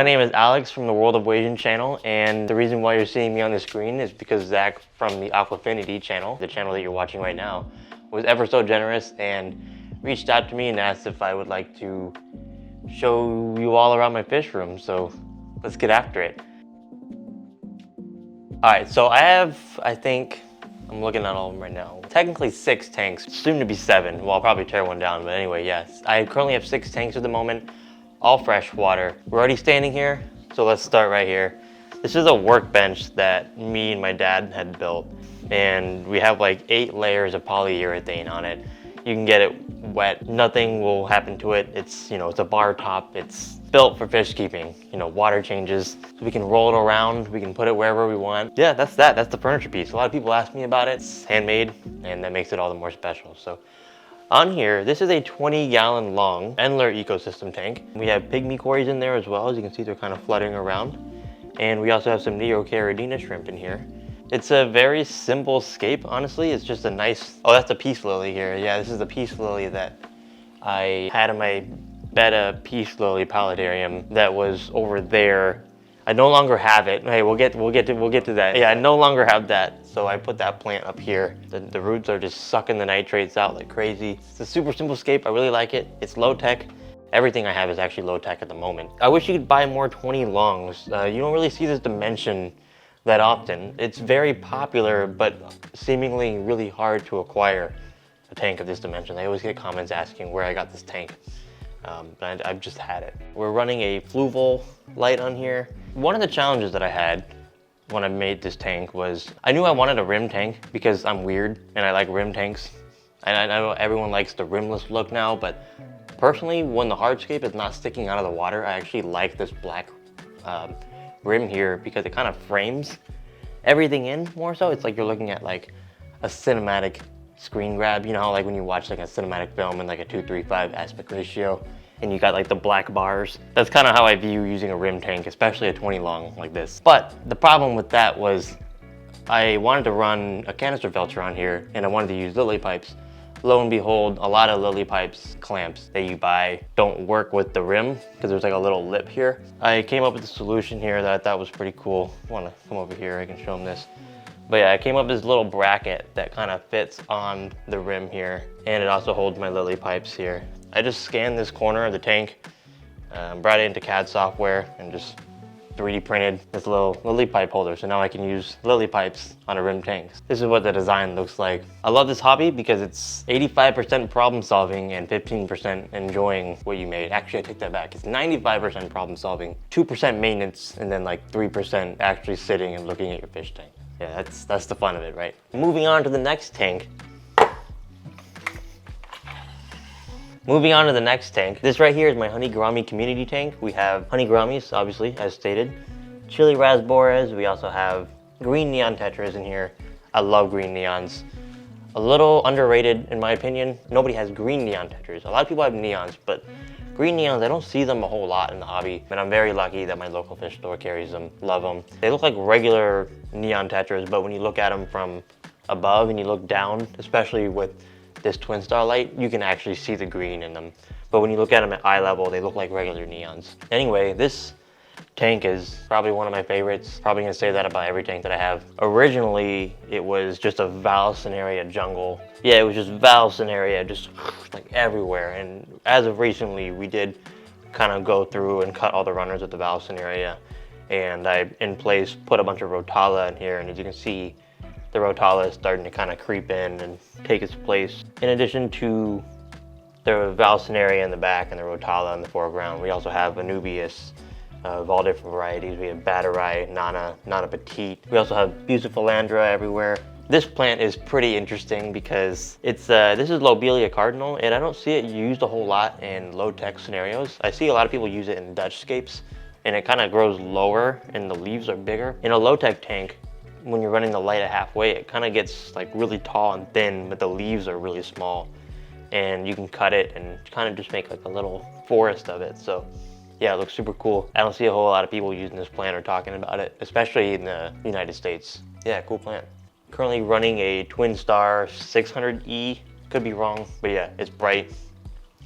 My name is Alex from the World of Whasian channel, and the reason why you're seeing me on the screen is because Zach from the Aquafinity channel, the channel that you're watching right now, was ever so generous and reached out to me and asked if I would like to show you all around my fish room, so let's get after it. Alright, so I think, I'm looking at all of them right now, technically 6 tanks, soon to be 7. Well, I'll probably tear one down, but anyway, yes. I currently have 6 tanks at the moment, all fresh water. We're already standing here, so let's start right here. This is a workbench that me and my dad had built, and we have like 8 layers of polyurethane on it. You can get it wet, nothing will happen to it. It's, it's a bar top. It's built for fish keeping. Water changes, so we can roll it around. We can put it wherever we want. Yeah, that's the furniture piece. A lot of people ask me about it. It's handmade, and that makes it all the more special. So on here, this is a 20-gallon long Endler ecosystem tank. We have pygmy cories in there as well. As you can see, they're kind of fluttering around. And we also have some Neocaridina shrimp in here. It's a very simple scape, honestly. It's just a nice, oh, that's a peace lily here. Yeah, this is the peace lily that I had in my betta peace lily paludarium that was over there. I no longer have it. Hey, we'll get to that. Yeah, I no longer have that, so I put that plant up here. The roots are just sucking the nitrates out like crazy. It's a super simple scape. I really like it. It's low tech. Everything I have is actually low tech at the moment. I wish you could buy more 20 longs. You don't really see this dimension that often. It's very popular, but seemingly really hard to acquire a tank of this dimension. I always get comments asking where I got this tank. But I've just had it. We're running a fluval light on here. One of the challenges that I had when I made this tank was I knew I wanted a rim tank because I'm weird and I like rim tanks. And I know everyone likes the rimless look now, but personally, when the hardscape is not sticking out of the water, I actually like this black rim here because it kind of frames everything in more so. It's like you're looking at like a cinematic screen grab, how like when you watch like a cinematic film in like a 2:3:5 aspect ratio and you got like the black bars. That's kind of how I view using a rim tank, especially a 20 long like this. But the problem with that was I wanted to run a canister filter on here and I wanted to use lily pipes. Lo and behold, a lot of lily pipes clamps that you buy don't work with the rim because there's like a little lip here. I came up with a solution here that I thought was pretty cool. I want to come over here, I can show them this. But yeah, I came up with this little bracket that kind of fits on the rim here, and it also holds my lily pipes here. I just scanned this corner of the tank, brought it into CAD software, and just 3D printed this little lily pipe holder. So now I can use lily pipes on a rim tank. This is what the design looks like. I love this hobby because it's 85% problem solving and 15% enjoying what you made. Actually, I take that back. It's 95% problem solving, 2% maintenance, and then like 3% actually sitting and looking at your fish tank. Yeah, that's the fun of it, right? Moving on to the next tank. This right here is my honey gourami community tank. We have honey gouramis, obviously, as stated. Chili raspboras. We also have green neon tetras in here. I love green neons. A little underrated, in my opinion. Nobody has green neon tetras. A lot of people have neons, but green neons, I don't see them a whole lot in the hobby. And I'm very lucky that my local fish store carries them. Love them. They look like regular neon tetras, but when you look at them from above and you look down, especially with this twin star light, you can actually see the green in them. But when you look at them at eye level, they look like regular neons. Anyway, this tank is probably one of my favorites. Probably gonna say that about every tank that I have. Originally, it was just a Valsinaria jungle. Yeah, it was just Valsinaria, just like everywhere. And as of recently, we did kind of go through and cut all the runners of the Valsinaria. And I, in place, put a bunch of Rotala in here. And as you can see, the Rotala is starting to kind of creep in and take its place. In addition to the Valsinaria in the back and the Rotala in the foreground, we also have Anubias of all different varieties. We have Batterai, Nana Petite. We also have Bucephalandra everywhere. This plant is pretty interesting because it's this is Lobelia cardinal, and I don't see it used a whole lot in low-tech scenarios. I see a lot of people use it in Dutch scapes, and it kind of grows lower and the leaves are bigger. In a low-tech tank, when you're running the light at halfway, it kind of gets like really tall and thin, but the leaves are really small. And you can cut it and kind of just make like a little forest of it. So yeah, it looks super cool. I don't see a whole lot of people using this plant or talking about it, especially in the United States. Yeah, cool plant. Currently running a Twin Star 600E. Could be wrong, but yeah, it's bright.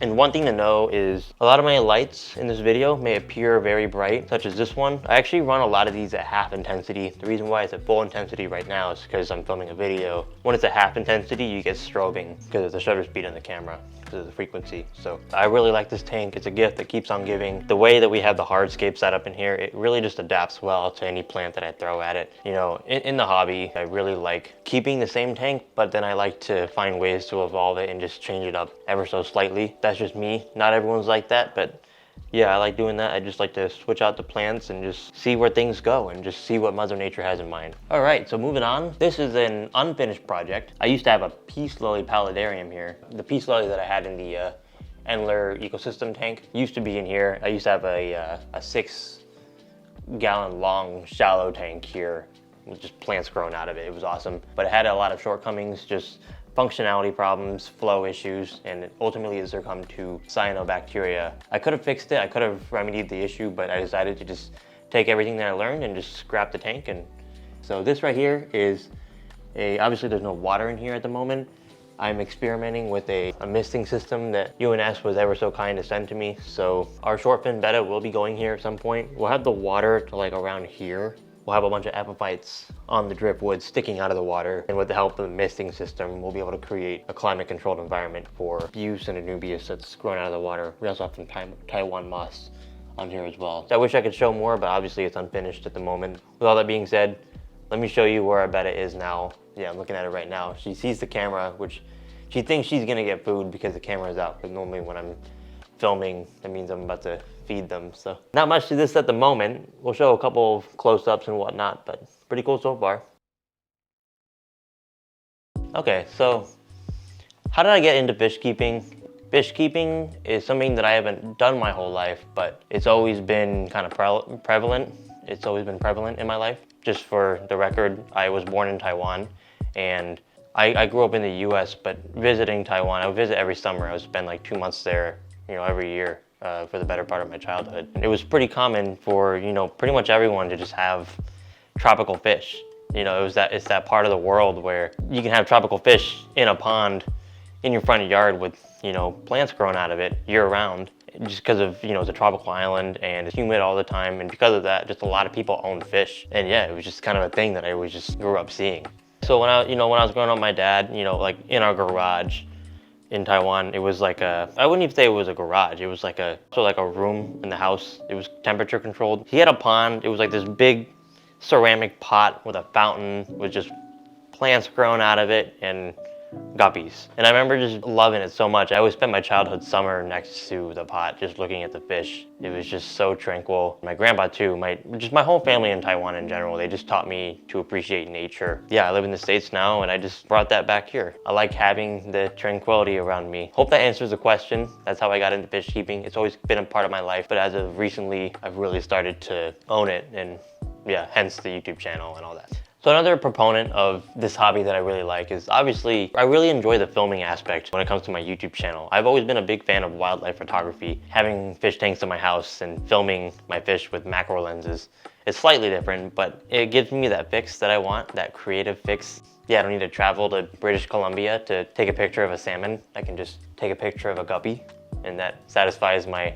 And one thing to know is a lot of my lights in this video may appear very bright, such as this one. I actually run a lot of these at half intensity. The reason why it's at full intensity right now is because I'm filming a video. When it's at half intensity, you get strobing because of the shutter speed on the camera, because of the frequency. So I really like this tank. It's a gift that keeps on giving. The way that we have the hardscape set up in here, it really just adapts well to any plant that I throw at it. You know, in the hobby, I really like keeping the same tank, but then I like to find ways to evolve it and just change it up ever so slightly. That's just me. Not everyone's like that, but yeah, I like doing that. I just like to switch out the plants and just see where things go and just see what Mother Nature has in mind. All right, so moving on. This is an unfinished project. I used to have a peace lily paludarium here. The peace lily that I had in the Endler ecosystem tank used to be in here. I used to have a 6-gallon long shallow tank here with just plants growing out of it. It was awesome, but it had a lot of shortcomings, just functionality problems, flow issues, and ultimately has succumbed to cyanobacteria. I could have fixed it, I could have remedied the issue, but I decided to just take everything that I learned and just scrap the tank. And so this right here is obviously there's no water in here at the moment. I'm experimenting with a misting system that UNS was ever so kind to send to me. So our short fin betta will be going here at some point. We'll have the water to like around here. We'll have a bunch of epiphytes on the driftwood sticking out of the water. And with the help of the misting system, we'll be able to create a climate controlled environment for Buse and Anubias that's growing out of the water. We also have some Taiwan moss on here as well. So I wish I could show more, but obviously it's unfinished at the moment. With all that being said, let me show you where our betta is now. Yeah, I'm looking at it right now. She sees the camera, which she thinks she's gonna get food because the camera is out. But normally when I'm filming, that means I'm about to feed them. So not much to this at the moment. We'll show a couple of close-ups and whatnot, but pretty cool so far. Okay, so how did I get into fish keeping? Fish keeping is something that I haven't done my whole life, but it's always been kind of prevalent. It's always been prevalent in my life. Just for the record, I was born in Taiwan, and I grew up in the US, but visiting Taiwan, I would visit every summer. I would spend like 2 months there, you know, every year. For the better part of my childhood. It was pretty common for, you know, pretty much everyone to just have tropical fish. You know, it's that part of the world where you can have tropical fish in a pond in your front yard with, you know, plants growing out of it year round. Just because of, you know, it's a tropical island and it's humid all the time. And because of that, just a lot of people own fish. And yeah, it was just kind of a thing that I always just grew up seeing. So when I was growing up, my dad, you know, like in our garage, in Taiwan, it was like I wouldn't even say it was a garage. It was like a room in the house. It was temperature controlled. He had a pond. It was like this big ceramic pot with a fountain with just plants growing out of it and guppies. And I remember just loving it so much. I always spent my childhood summer next to the pot, just looking at the fish. It was just so tranquil. My grandpa too, just my whole family in Taiwan in general, they just taught me to appreciate nature. Yeah, I live in the States now and I just brought that back here. I like having the tranquility around me. Hope that answers the question. That's how I got into fish keeping. It's always been a part of my life, but as of recently, I've really started to own it, and yeah, hence the YouTube channel and all that. So another proponent of this hobby that I really like is obviously, I really enjoy the filming aspect when it comes to my YouTube channel. I've always been a big fan of wildlife photography. Having fish tanks in my house and filming my fish with macro lenses is slightly different, but it gives me that fix that I want, that creative fix. Yeah, I don't need to travel to British Columbia to take a picture of a salmon. I can just take a picture of a guppy, and that satisfies my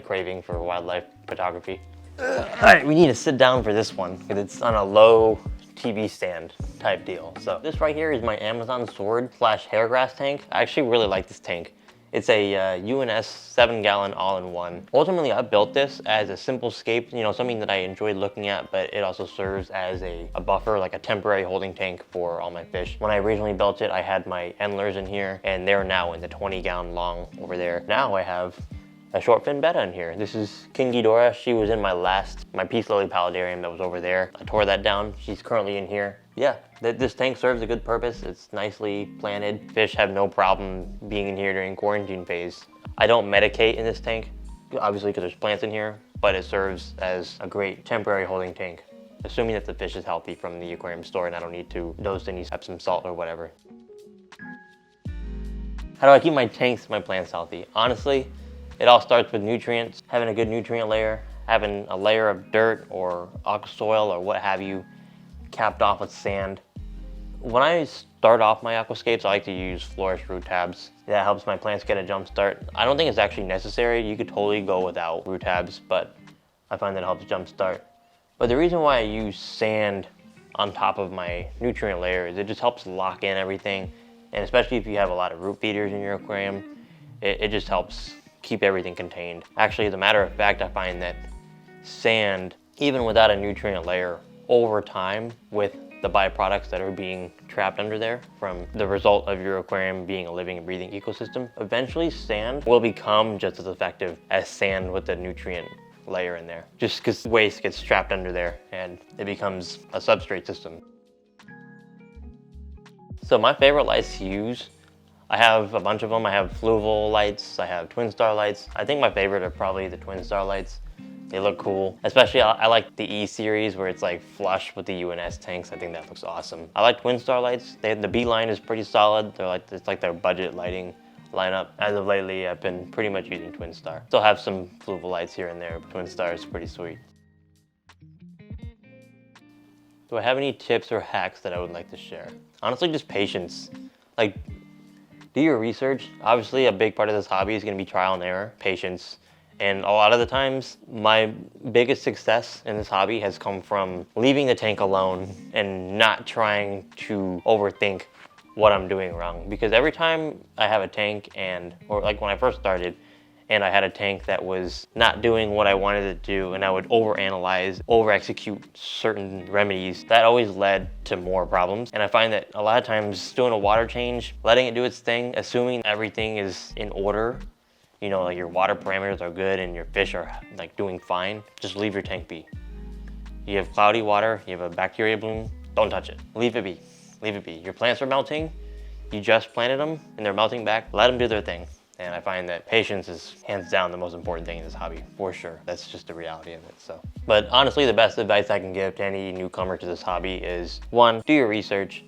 craving for wildlife photography. All right, we need to sit down for this one because it's on a low TV stand type deal. So this right here is my Amazon sword / hairgrass tank. I actually really like this tank. It's a UNS 7-gallon all-in-one. Ultimately, I built this as a simple scape, you know, something that I enjoyed looking at, but it also serves as a buffer, like a temporary holding tank for all my fish. When I originally built it, I had my Endlers in here, and they're now in the 20-gallon long over there. Now I have a short fin betta in here. This is King Ghidorah. She was in my peace lily paludarium that was over there. I tore that down. She's currently in here. Yeah, this tank serves a good purpose. It's nicely planted. Fish have no problem being in here during quarantine phase. I don't medicate in this tank, obviously because there's plants in here, but it serves as a great temporary holding tank, assuming that the fish is healthy from the aquarium store and I don't need to dose any Epsom salt or whatever. How do I keep my tanks, my plants healthy? Honestly, it all starts with nutrients, having a good nutrient layer, having a layer of dirt or aqua soil or what have you capped off with sand. when I start off my aquascapes, I like to use Flourish root tabs. That helps my plants get a jump start. I don't think it's actually necessary. You could totally go without root tabs, but I find that helps jump start. But the reason why I use sand on top of my nutrient layer is it just helps lock in everything. And especially if you have a lot of root feeders in your aquarium, it just helps keep everything contained. Actually, as a matter of fact, I find that sand, even without a nutrient layer, over time with the byproducts that are being trapped under there from the result of your aquarium being a living and breathing ecosystem, eventually sand will become just as effective as sand with the nutrient layer in there. Just because waste gets trapped under there and it becomes a substrate system. So my favorite lights to use, I have a bunch of them. I have fluval lights, I have twin star lights. I think my favorite are probably the twin star lights. They look cool. Especially I like the E series where it's like flush with the UNS tanks. I think that looks awesome. I like twin star lights. The B line is pretty solid. It's like their budget lighting lineup. As of lately, I've been pretty much using twin star. Still have some fluval lights here and there, but twin star is pretty sweet. Do I have any tips or hacks that I would like to share? Honestly, just patience. Like, do your research. Obviously, a big part of this hobby is gonna be trial and error, patience. And a lot of the times, my biggest success in this hobby has come from leaving the tank alone and not trying to overthink what I'm doing wrong. Because every time I have a tank or like when I first started, and I had a tank that was not doing what I wanted it to do, and I would overanalyze, over-execute certain remedies, that always led to more problems. And I find that a lot of times doing a water change, letting it do its thing, assuming everything is in order, you know, like your water parameters are good and your fish are like doing fine, just leave your tank be. You have cloudy water, you have a bacteria bloom, don't touch it. Leave it be, leave it be. Your plants are melting, you just planted them and they're melting back, let them do their thing. And I find that patience is hands down the most important thing in this hobby, for sure. That's just the reality of it, so. But honestly, the best advice I can give to any newcomer to this hobby is, one, do your research.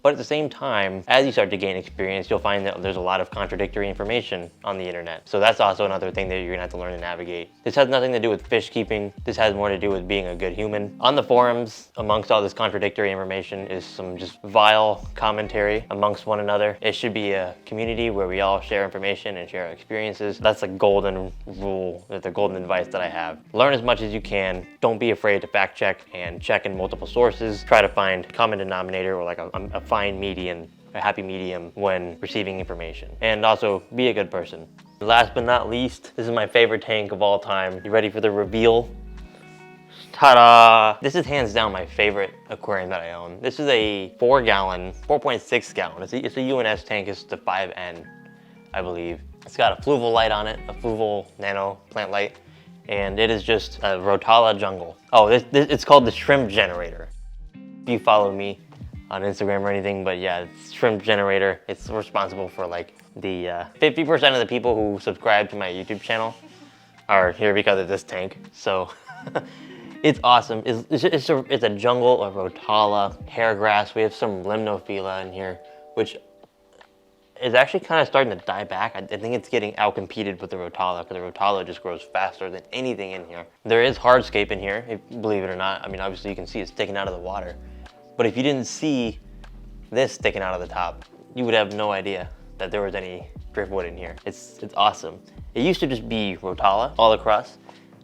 But at the same time, as you start to gain experience, you'll find that there's a lot of contradictory information on the internet. So that's also another thing that you're gonna have to learn to navigate. This has nothing to do with fish keeping. This has more to do with being a good human. On the forums, amongst all this contradictory information is some just vile commentary amongst one another. It should be a community where we all share information and share experiences. That's the golden rule, the golden advice that I have. Learn as much as you can. Don't be afraid to fact check and check in multiple sources. Try to find a common denominator or like a fine median, a happy medium when receiving information. And also be a good person. Last but not least, this is my favorite tank of all time. You ready for the reveal? Ta-da! This is hands down my favorite aquarium that I own. This is a 4.6 gallon. It's a UNS tank. It's the 5N, I believe. It's got a fluval light on it, a fluval nano plant light, and it is just a Rotala jungle. Oh, it's called the shrimp generator. If you follow me on Instagram or anything, but yeah, it's shrimp generator. It's responsible for like the 50% of the people who subscribe to my YouTube channel are here because of this tank. So it's awesome. It's a jungle of Rotala, hair grass. We have some Limnophila in here, which is actually kind of starting to die back. I think it's getting outcompeted with the Rotala because the Rotala just grows faster than anything in here. There is hardscape in here, believe it or not. I mean, obviously you can see it's sticking out of the water. But if you didn't see this sticking out of the top, you would have no idea that there was any driftwood in here. It's awesome. It used to just be Rotala all across.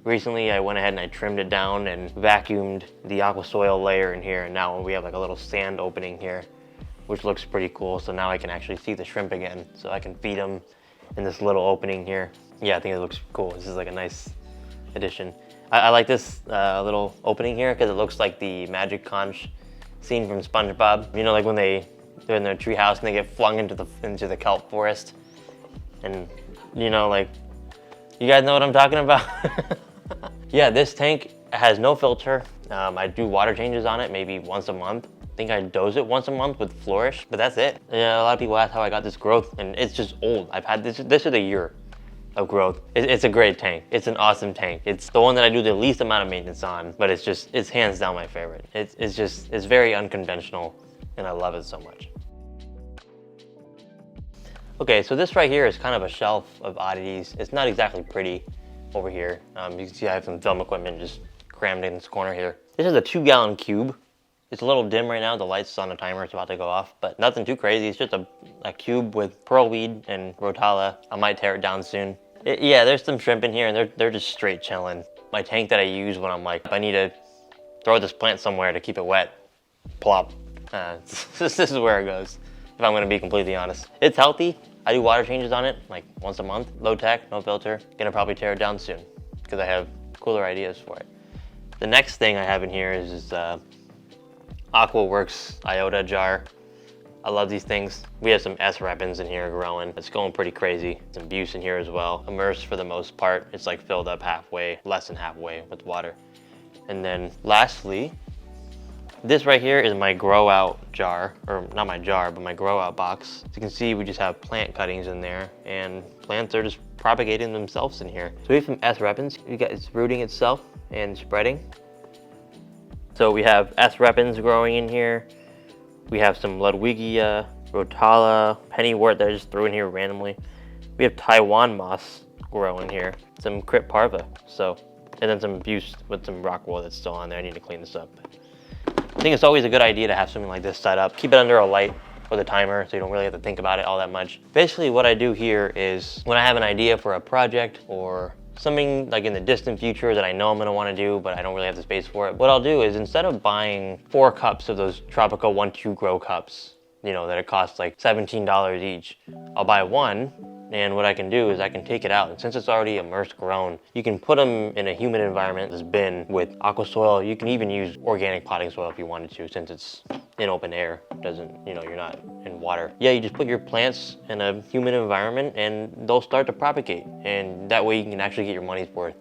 Recently, I went ahead and I trimmed it down and vacuumed the aqua soil layer in here. And now we have like a little sand opening here, which looks pretty cool. So now I can actually see the shrimp again. So I can feed them in this little opening here. Yeah, I think it looks cool. This is like a nice addition. I like this little opening here because it looks like the magic conch scene from SpongeBob. You know, like when they're in their tree house and they get flung into the kelp forest. And you know, like, you guys know what I'm talking about? Yeah, this tank has no filter. I do water changes on it maybe once a month. I think I dose it once a month with Flourish, but that's it. Yeah, a lot of people ask how I got this growth, and it's just old. I've had this is a year of growth. It's a great tank. It's an awesome tank. It's the one that I do the least amount of maintenance on, but it's hands down my favorite. It's very unconventional, and I love it so much. Okay, so this right here is kind of a shelf of oddities. It's not exactly pretty over here. You can see I have some film equipment just crammed in this corner here. This is a 2-gallon cube. It's a little dim right now. The light's on the timer. It's about to go off, but nothing too crazy. It's just a cube with pearlweed and rotala. I might tear it down soon. Yeah, there's some shrimp in here, and they're just straight chilling. My tank that I use when I'm like, I need to throw this plant somewhere to keep it wet. Plop. This is where it goes, if I'm gonna be completely honest. It's healthy. I do water changes on it like once a month. Low tech, no filter. Gonna probably tear it down soon because I have cooler ideas for it. The next thing I have in here is this AquaWorks iota jar. I love these things. We have some S repens in here growing. It's going pretty crazy. Some buse in here as well. Immersed for the most part. It's like filled up halfway, less than halfway with water. And then lastly, this right here is my grow out jar, or not my jar, but my grow out box. As you can see, we just have plant cuttings in there, and plants are just propagating themselves in here. So we have some S repens. It's rooting itself and spreading. So we have S repens growing in here. We have some Ludwigia, Rotala, Pennywort that I just threw in here randomly. We have Taiwan moss growing here. Some Crypt parva. And then some buse with some rock wool that's still on there. I need to clean this up. I think it's always a good idea to have something like this set up. Keep it under a light with a timer so you don't really have to think about it all that much. Basically what I do here is when I have an idea for a project or something like in the distant future that I know I'm gonna wanna do, but I don't really have the space for it, what I'll do is instead of buying 4 cups of those Tropical 1-2 grow cups, you know, that it costs like $17 each, I'll buy one, and what I can do is I can take it out. And since it's already immersed grown, you can put them in a humid environment, this bin with aqua soil. You can even use organic potting soil if you wanted to, since it's in open air. Doesn't, you know, you're not in water. Yeah, you just put your plants in a humid environment and they'll start to propagate. And that way you can actually get your money's worth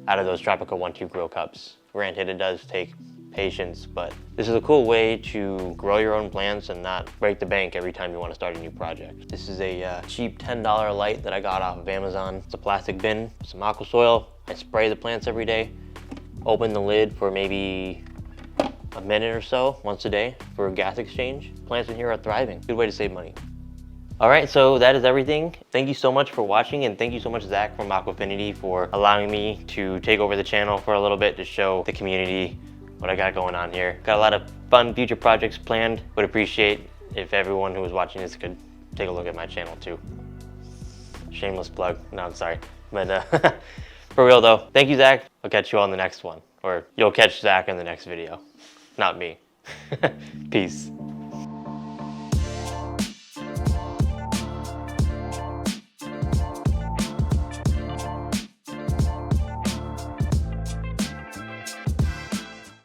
out of those Tropical 1-2 grow cups. Granted, it does take patience, but this is a cool way to grow your own plants and not break the bank every time you want to start a new project. This is a cheap $10 light that I got off of Amazon. It's a plastic bin, some aqua soil. I spray the plants every day. Open the lid for maybe a minute or so once a day for a gas exchange. Plants in here are thriving. Good way to save money. All right, so that is everything. Thank you so much for watching, and thank you so much, Zach from Aquafinity, for allowing me to take over the channel for a little bit to show the community what I got going on here. Got a lot of fun future projects planned. Would appreciate if everyone who was watching this could take a look at my channel too. Shameless plug. No, I'm sorry. But for real though, thank you, Zach. I'll catch you on the next one. Or you'll catch Zach in the next video. Not me. Peace.